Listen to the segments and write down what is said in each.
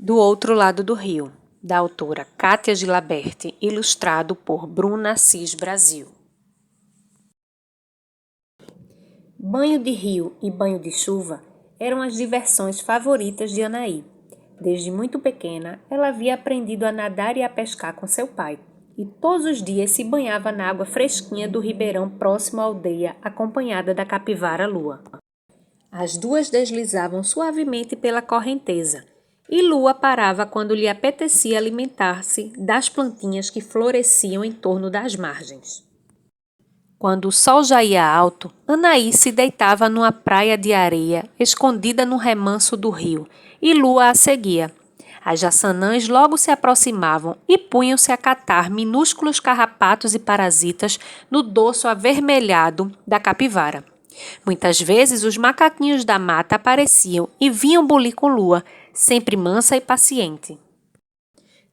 Do Outro Lado do Rio, da autora Kátia Gilaberti, ilustrado por Bruna Assis Brasil. Banho de rio e banho de chuva eram as diversões favoritas de Anaí. Desde muito pequena, ela havia aprendido a nadar e a pescar com seu pai, e todos os dias se banhava na água fresquinha do ribeirão próximo à aldeia, acompanhada da capivara Lua. As duas deslizavam suavemente pela correnteza, e Lua parava quando lhe apetecia alimentar-se das plantinhas que floresciam em torno das margens. Quando o sol já ia alto, Anaí se deitava numa praia de areia, escondida no remanso do rio, e Lua a seguia. As jaçanãs logo se aproximavam e punham-se a catar minúsculos carrapatos e parasitas no dorso avermelhado da capivara. Muitas vezes os macaquinhos da mata apareciam e vinham bulir com Lua, sempre mansa e paciente.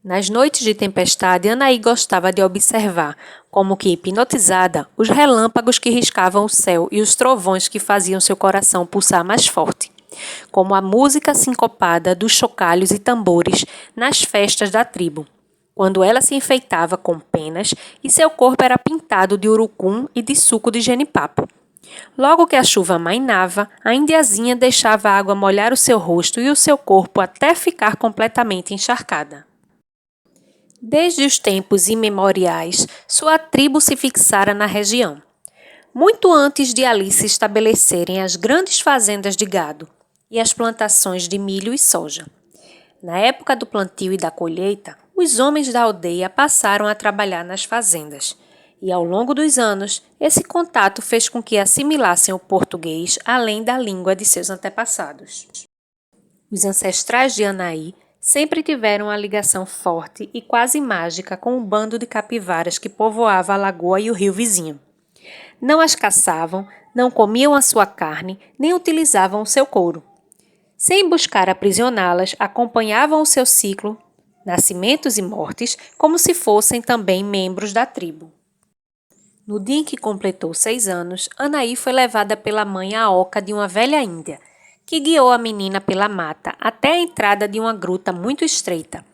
Nas noites de tempestade, Anaí gostava de observar, como que hipnotizada, os relâmpagos que riscavam o céu e os trovões que faziam seu coração pulsar mais forte, como a música sincopada dos chocalhos e tambores nas festas da tribo, quando ela se enfeitava com penas e seu corpo era pintado de urucum e de suco de jenipapo. Logo que a chuva amainava, a indiazinha deixava a água molhar o seu rosto e o seu corpo até ficar completamente encharcada. Desde os tempos imemoriais, sua tribo se fixara na região. Muito antes de ali se estabelecerem as grandes fazendas de gado e as plantações de milho e soja. Na época do plantio e da colheita, os homens da aldeia passaram a trabalhar nas fazendas, e ao longo dos anos, esse contato fez com que assimilassem o português além da língua de seus antepassados. Os ancestrais de Anaí sempre tiveram uma ligação forte e quase mágica com um bando de capivaras que povoava a lagoa e o rio vizinho. Não as caçavam, não comiam a sua carne, nem utilizavam o seu couro. Sem buscar aprisioná-las, acompanhavam o seu ciclo, nascimentos e mortes, como se fossem também membros da tribo. No dia em que completou 6 anos, Anaí foi levada pela mãe à oca de uma velha índia, que guiou a menina pela mata até a entrada de uma gruta muito estreita,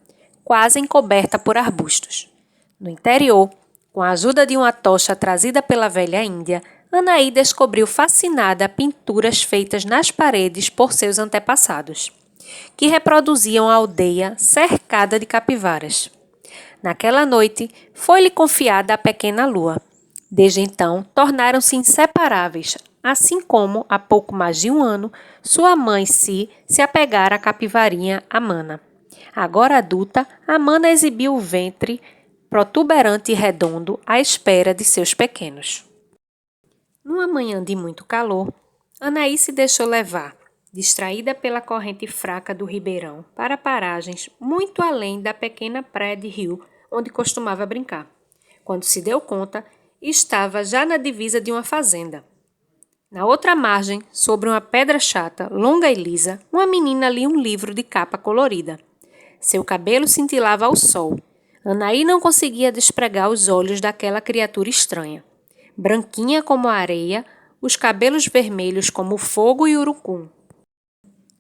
quase encoberta por arbustos. No interior, com a ajuda de uma tocha trazida pela velha índia, Anaí descobriu fascinada pinturas feitas nas paredes por seus antepassados, que reproduziam a aldeia cercada de capivaras. Naquela noite, foi-lhe confiada a pequena Lua. Desde então, tornaram-se inseparáveis, assim como, há pouco mais de um ano, sua mãe se apegara à capivarinha Amana. Agora adulta, Amana exibiu o ventre protuberante e redondo à espera de seus pequenos. Numa manhã de muito calor, Anaí se deixou levar, distraída pela corrente fraca do ribeirão, para paragens muito além da pequena praia de rio onde costumava brincar. Quando se deu conta, estava já na divisa de uma fazenda. Na outra margem, sobre uma pedra chata, longa e lisa, uma menina lia um livro de capa colorida. Seu cabelo cintilava ao sol. Anaí não conseguia despregar os olhos daquela criatura estranha. Branquinha como a areia, os cabelos vermelhos como o fogo e o urucum.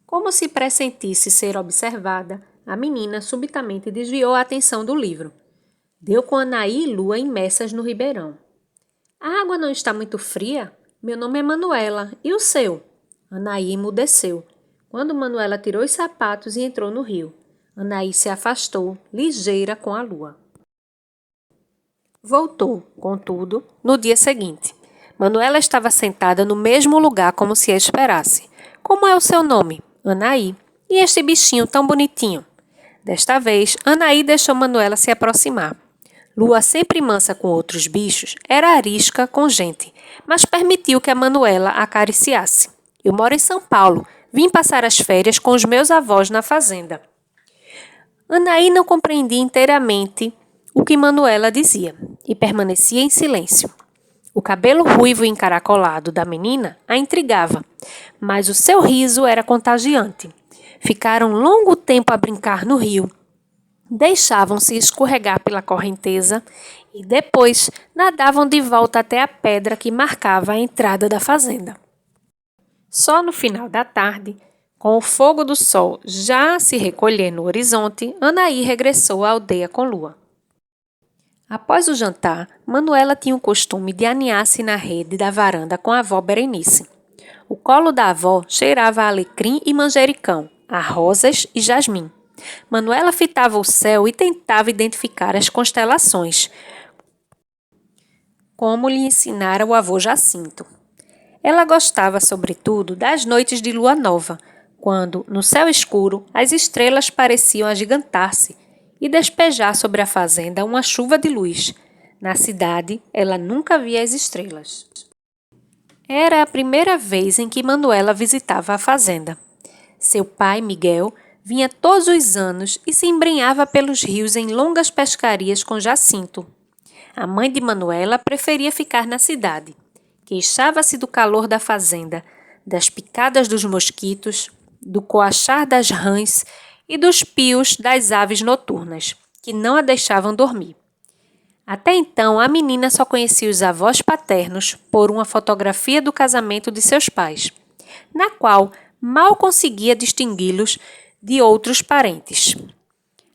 Como se pressentisse ser observada, a menina subitamente desviou a atenção do livro. Deu com Anaí e Lua imersas no ribeirão. A água não está muito fria? Meu nome é Manuela. E o seu? Anaí emudeceu. Quando Manuela tirou os sapatos e entrou no rio, Anaí se afastou, ligeira com a lua. Voltou, contudo, no dia seguinte. Manuela estava sentada no mesmo lugar como se a esperasse. Como é o seu nome? Anaí. E este bichinho tão bonitinho? Desta vez, Anaí deixou Manuela se aproximar. Lua, sempre mansa com outros bichos, era arisca com gente, mas permitiu que a Manuela a acariciasse. Eu moro em São Paulo, vim passar as férias com os meus avós na fazenda. Anaí não compreendia inteiramente o que Manuela dizia e permanecia em silêncio. O cabelo ruivo e encaracolado da menina a intrigava, mas o seu riso era contagiante. Ficaram longo tempo a brincar no rio. Deixavam-se escorregar pela correnteza e depois nadavam de volta até a pedra que marcava a entrada da fazenda. Só no final da tarde, Com o fogo do sol já se recolher no horizonte, Anaí regressou à aldeia com Lua. Após o jantar, Manuela tinha o costume de aninhar-se na rede da varanda com a avó Berenice. O colo da avó cheirava a alecrim e manjericão, a rosas e jasmim. Manuela fitava o céu e tentava identificar as constelações, como lhe ensinara o avô Jacinto. Ela gostava, sobretudo, das noites de lua nova, quando, no céu escuro, as estrelas pareciam agigantar-se e despejar sobre a fazenda uma chuva de luz. Na cidade, ela nunca via as estrelas. Era a primeira vez em que Manuela visitava a fazenda. Seu pai, Miguel, vinha todos os anos e se embrenhava pelos rios em longas pescarias com Jacinto. A mãe de Manuela preferia ficar na cidade. Queixava-se do calor da fazenda, das picadas dos mosquitos, do coachar das rãs e dos pios das aves noturnas, que não a deixavam dormir. Até então, a menina só conhecia os avós paternos por uma fotografia do casamento de seus pais, na qual mal conseguia distingui-los de outros parentes.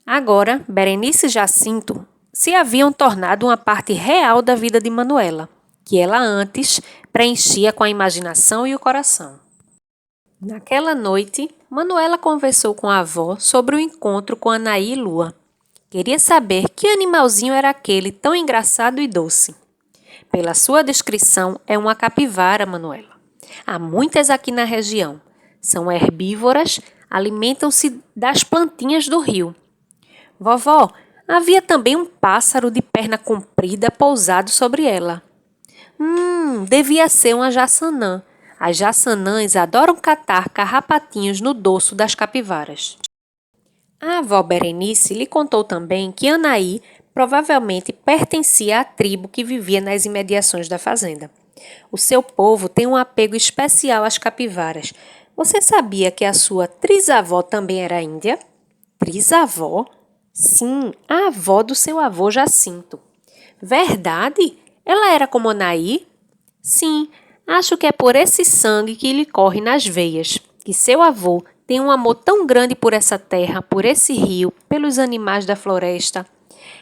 Agora, Berenice e Jacinto se haviam tornado uma parte real da vida de Manuela, que ela antes preenchia com a imaginação e o coração. Naquela noite, Manuela conversou com a avó sobre o encontro com Anaí e Lua. Queria saber que animalzinho era aquele tão engraçado e doce. Pela sua descrição, é uma capivara, Manuela. Há muitas aqui na região. São herbívoras, alimentam-se das plantinhas do rio. Vovó, havia também um pássaro de perna comprida pousado sobre ela. Devia ser uma jaçanã. As jaçanãs adoram catar carrapatinhos no dorso das capivaras. A avó Berenice lhe contou também que Anaí provavelmente pertencia à tribo que vivia nas imediações da fazenda. O seu povo tem um apego especial às capivaras. Você sabia que a sua trisavó também era índia? Trisavó? Sim, a avó do seu avô Jacinto. Verdade? Ela era como Anaí? Sim, acho que é por esse sangue que lhe corre nas veias, que seu avô tem um amor tão grande por essa terra, por esse rio, pelos animais da floresta.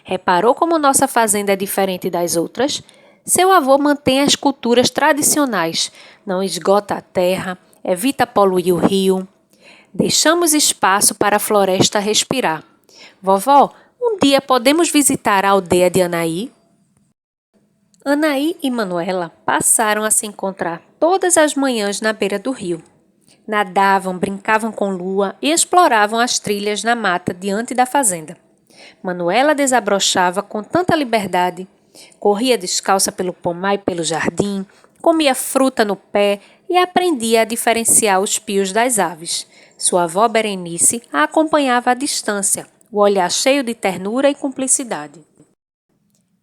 Reparou como nossa fazenda é diferente das outras? Seu avô mantém as culturas tradicionais, não esgota a terra, evita poluir o rio. Deixamos espaço para a floresta respirar. Vovó, um dia podemos visitar a aldeia de Anaí? Anaí e Manuela passaram a se encontrar todas as manhãs na beira do rio. Nadavam, brincavam com Lua e exploravam as trilhas na mata diante da fazenda. Manuela desabrochava com tanta liberdade, corria descalça pelo pomar e pelo jardim, comia fruta no pé e aprendia a diferenciar os pios das aves. Sua avó Berenice a acompanhava à distância, o olhar cheio de ternura e cumplicidade.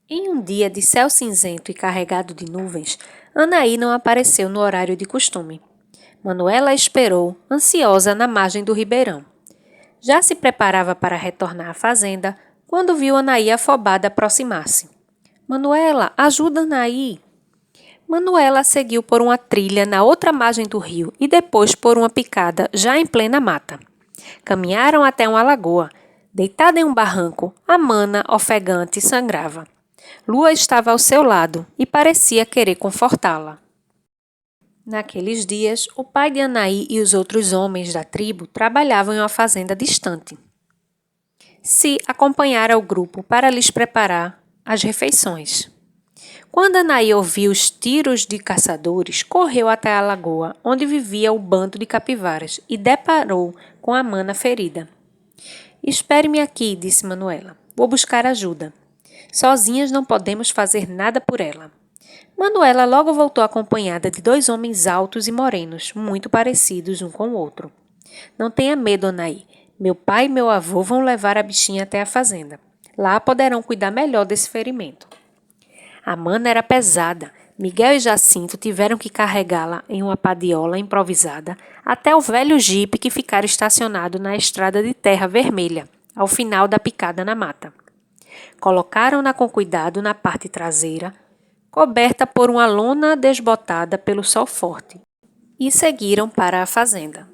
Em um dia de céu cinzento e carregado de nuvens, Anaí não apareceu no horário de costume. Manuela esperou, ansiosa, na margem do ribeirão. Já se preparava para retornar à fazenda, quando viu Anaí afobada aproximar-se. Manuela, ajuda Anaí! Manuela seguiu por uma trilha na outra margem do rio e depois por uma picada já em plena mata. Caminharam até uma lagoa. Deitada em um barranco, a mana, ofegante, sangrava. Lua estava ao seu lado e parecia querer confortá-la. Naqueles dias, o pai de Anaí e os outros homens da tribo trabalhavam em uma fazenda distante. Se acompanhara o grupo para lhes preparar as refeições. Quando Anaí ouviu os tiros de caçadores, correu até a lagoa, onde vivia o bando de capivaras, e deparou com a mana ferida. Espere-me aqui, disse Manuela. Vou buscar ajuda. Sozinhas não podemos fazer nada por ela. Manuela logo voltou acompanhada de 2 homens altos e morenos, muito parecidos um com o outro. Não tenha medo, Anaí. Meu pai e meu avô vão levar a bichinha até a fazenda. Lá poderão cuidar melhor desse ferimento. A mana era pesada. Miguel e Jacinto tiveram que carregá-la em uma padiola improvisada até o velho jipe que ficara estacionado na estrada de terra vermelha, ao final da picada na mata. Colocaram-na com cuidado na parte traseira, coberta por uma lona desbotada pelo sol forte, e seguiram para a fazenda.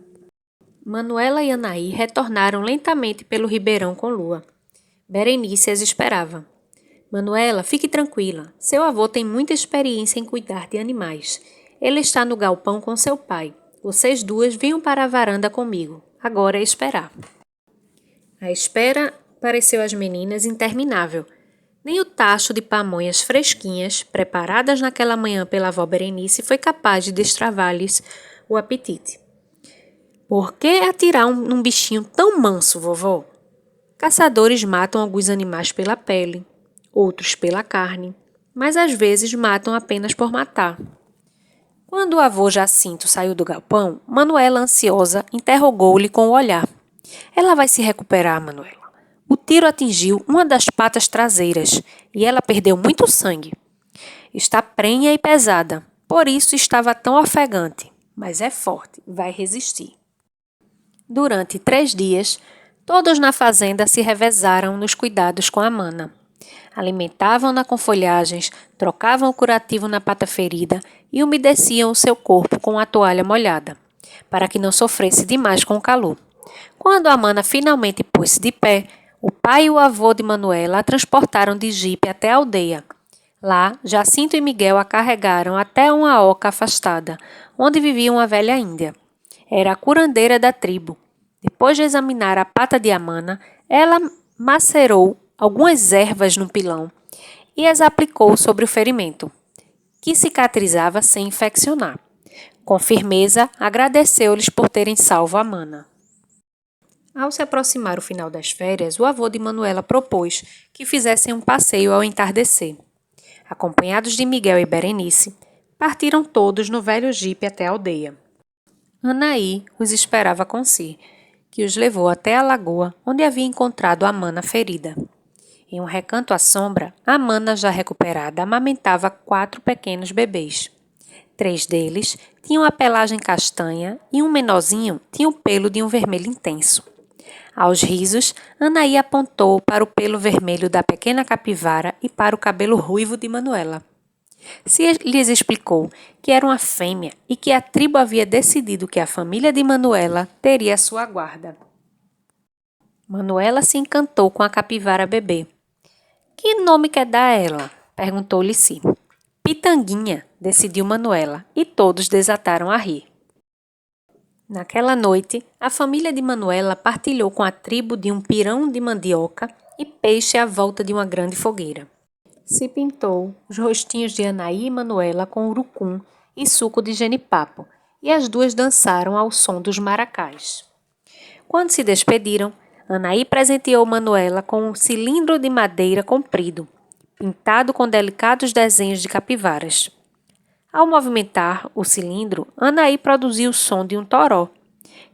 Manuela e Anaí retornaram lentamente pelo ribeirão com Lua. Berenice as esperava. Manuela, fique tranquila. Seu avô tem muita experiência em cuidar de animais. Ele está no galpão com seu pai. Vocês duas venham para a varanda comigo. Agora é esperar. A espera pareceu às meninas interminável. Nem o tacho de pamonhas fresquinhas, preparadas naquela manhã pela avó Berenice, foi capaz de destravar-lhes o apetite. Por que atirar num bichinho tão manso, vovó? Caçadores matam alguns animais pela pele, outros pela carne, mas às vezes matam apenas por matar. Quando o avô Jacinto saiu do galpão, Manuela, ansiosa, interrogou-lhe com o olhar. Ela vai se recuperar, Manuela. O tiro atingiu uma das patas traseiras e ela perdeu muito sangue. Está prenha e pesada, por isso estava tão ofegante, mas é forte, vai resistir. Durante 3 dias, todos na fazenda se revezaram nos cuidados com a Mana. Alimentavam-na com folhagens, trocavam o curativo na pata ferida e umedeciam o seu corpo com a toalha molhada, para que não sofresse demais com o calor. Quando a Mana finalmente pôs-se de pé, o pai e o avô de Manuela a transportaram de jipe até a aldeia. Lá, Jacinto e Miguel a carregaram até uma oca afastada, onde vivia uma velha índia. Era a curandeira da tribo. Depois de examinar a pata de Amana, ela macerou algumas ervas num pilão e as aplicou sobre o ferimento, que cicatrizava sem infeccionar. Com firmeza, agradeceu-lhes por terem salvo Amana. Ao se aproximar o final das férias, o avô de Manuela propôs que fizessem um passeio ao entardecer. Acompanhados de Miguel e Berenice, partiram todos no velho jipe até a aldeia. Anaí os esperava com si, que os levou até a lagoa, onde havia encontrado a Mana ferida. Em um recanto à sombra, a Mana, já recuperada, amamentava 4 pequenos bebês. 3 deles tinham a pelagem castanha e um menorzinho tinha o pelo de um vermelho intenso. Aos risos, Anaí apontou para o pelo vermelho da pequena capivara e para o cabelo ruivo de Manuela. Se lhes explicou que era uma fêmea e que a tribo havia decidido que a família de Manuela teria sua guarda. Manuela se encantou com a capivara bebê. Que nome quer dar a ela? Perguntou-lhe Si. Pitanguinha, decidiu Manuela, e todos desataram a rir. Naquela noite, a família de Manuela partilhou com a tribo de um pirão de mandioca e peixe à volta de uma grande fogueira. Se pintou os rostinhos de Anaí e Manuela com urucum e suco de genipapo, e as duas dançaram ao som dos maracás. Quando se despediram, Anaí presenteou Manuela com um cilindro de madeira comprido, pintado com delicados desenhos de capivaras. Ao movimentar o cilindro, Anaí produziu o som de um toró,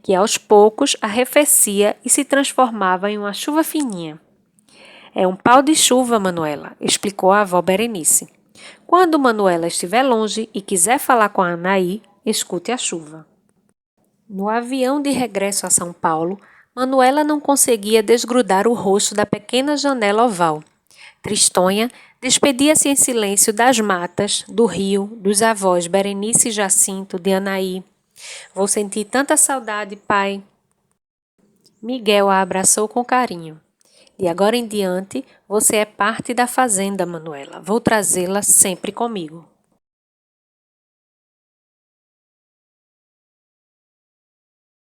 que aos poucos arrefecia e se transformava em uma chuva fininha. É um pau de chuva, Manuela, explicou a avó Berenice. Quando Manuela estiver longe e quiser falar com a Anaí, escute a chuva. No avião de regresso a São Paulo, Manuela não conseguia desgrudar o rosto da pequena janela oval. Tristonha, despedia-se em silêncio das matas, do rio, dos avós Berenice e Jacinto, de Anaí. Vou sentir tanta saudade, pai. Miguel a abraçou com carinho. De agora em diante, você é parte da fazenda, Manuela. Vou trazê-la sempre comigo.